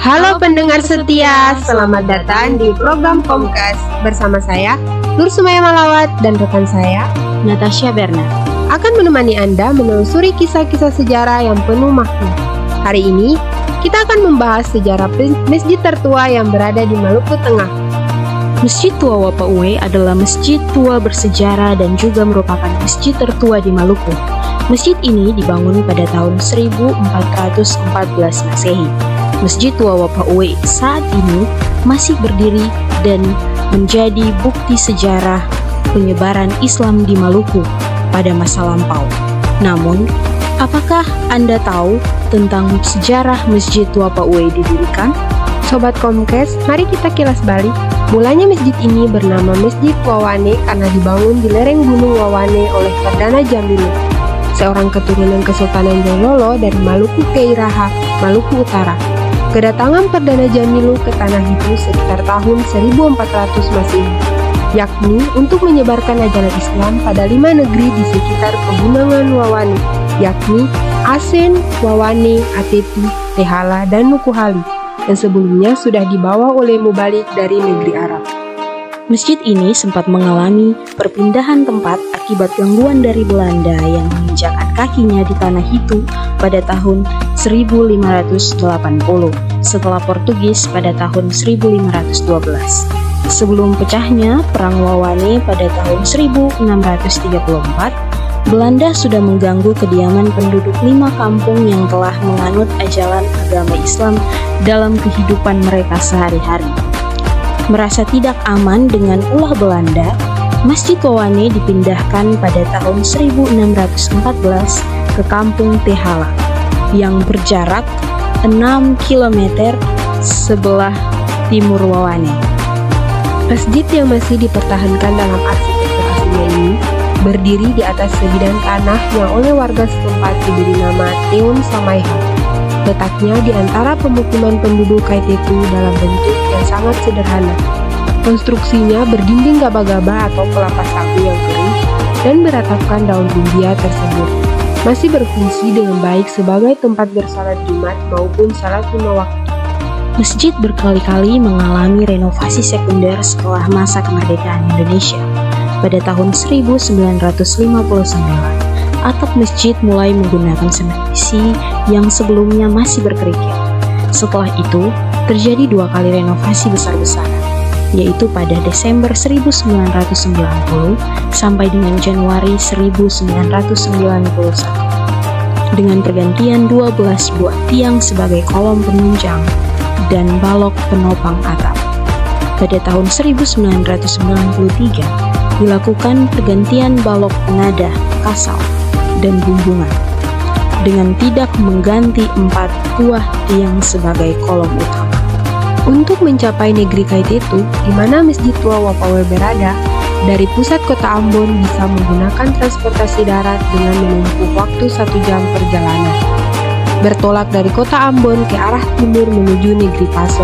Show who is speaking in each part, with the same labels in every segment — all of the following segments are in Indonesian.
Speaker 1: Halo pendengar setia, selamat datang di program Komkas. Bersama saya, Nur Sumaya Malawat dan rekan saya,
Speaker 2: Natasha Bernard,
Speaker 1: akan menemani Anda menelusuri kisah-kisah sejarah yang penuh makna. Hari ini, kita akan membahas sejarah masjid tertua yang berada di Maluku Tengah.
Speaker 2: Masjid Tua Wapa Uwe adalah masjid tua bersejarah dan juga merupakan masjid tertua di Maluku. Masjid ini dibangun pada tahun 1414 Masehi. Masjid Tua Wapa Uwe saat ini masih berdiri dan menjadi bukti sejarah penyebaran Islam di Maluku pada masa lampau. Namun, apakah Anda tahu tentang sejarah Masjid Tua Wapa Uwe didirikan?
Speaker 1: Sobat Komkes, mari kita kilas balik. Mulanya masjid ini bernama Masjid Wawane karena dibangun di lereng Gunung Wawane oleh Perdana Jamilu, seorang keturunan Kesultanan Jololo dari Maluku Keiraha, Maluku Utara. Kedatangan Perdana Jamilu ke tanah itu sekitar tahun 1400 Masehi, yakni untuk menyebarkan ajaran Islam pada 5 negeri di sekitar pegunungan Wawane, yakni Asen, Wawane, Ateti, Tehala, dan Nukuhali, yang sebelumnya sudah dibawa oleh mubalik dari negeri Arab.
Speaker 2: Masjid ini sempat mengalami perpindahan tempat akibat gangguan dari Belanda yang menginjakkan kakinya di tanah itu pada tahun 1580 setelah Portugis pada tahun 1512. Sebelum pecahnya Perang Wawane pada tahun 1634, Belanda sudah mengganggu kediaman penduduk 5 kampung yang telah menganut ajaran agama Islam dalam kehidupan mereka sehari-hari. Merasa tidak aman dengan ulah Belanda, Masjid Wawane dipindahkan pada tahun 1614 ke kampung Tehala yang berjarak 6 km sebelah timur Wawane.
Speaker 1: Masjid yang masih dipertahankan dalam arsitektur aslinya ini berdiri di atas sebidang tanah yang oleh warga setempat diberi nama Teun Samaiha. Letaknya di antara pemukiman penduduk Kaitetu dalam bentuk yang sangat sederhana. Konstruksinya berdinding gaba-gaba atau kelapa sagu yang kering dan beratapkan daun rumbia tersebut. Masih berfungsi dengan baik sebagai tempat bersalat Jumat maupun salat 5 waktu.
Speaker 2: Masjid berkali-kali mengalami renovasi sekunder setelah masa kemerdekaan Indonesia. Pada tahun 1959, atap masjid mulai menggunakan semen besi yang sebelumnya masih berkerikil. Setelah itu, terjadi 2 kali renovasi besar-besaran, yaitu pada Desember 1990 sampai dengan Januari 1991, dengan pergantian 12 buah tiang sebagai kolom penunjang dan balok penopang atap. Pada tahun 1993, dilakukan pergantian balok penada, kasal, dan bumbungan, dengan tidak mengganti 4 buah tiang sebagai kolom utama.
Speaker 1: Untuk mencapai negeri Kaitetu, di mana Masjid Tua Wapa Uwe berada, dari pusat kota Ambon bisa menggunakan transportasi darat dengan menempuh waktu 1 jam perjalanan. Bertolak dari kota Ambon ke arah timur menuju negeri Paso.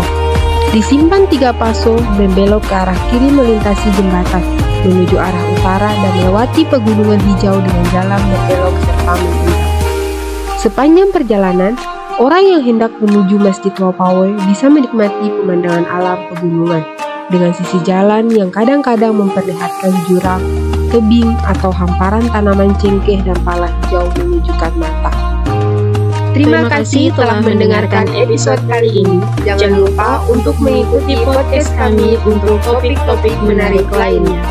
Speaker 1: Di Simpang 3 Paso, membelok ke arah kiri melintasi jembatan menuju arah utara dan melewati pegunungan hijau dengan jalan berbelok serta menghindar. Sepanjang perjalanan, orang yang hendak menuju Masjid Wapa Uwe bisa menikmati pemandangan alam pegunungan dengan sisi jalan yang kadang-kadang memperlihatkan jurang, tebing, atau hamparan tanaman cengkeh dan pala hijau menunjukkan mata. Terima kasih telah mendengarkan episode kali ini. Jangan lupa untuk mengikuti podcast kami untuk topik-topik menarik lainnya.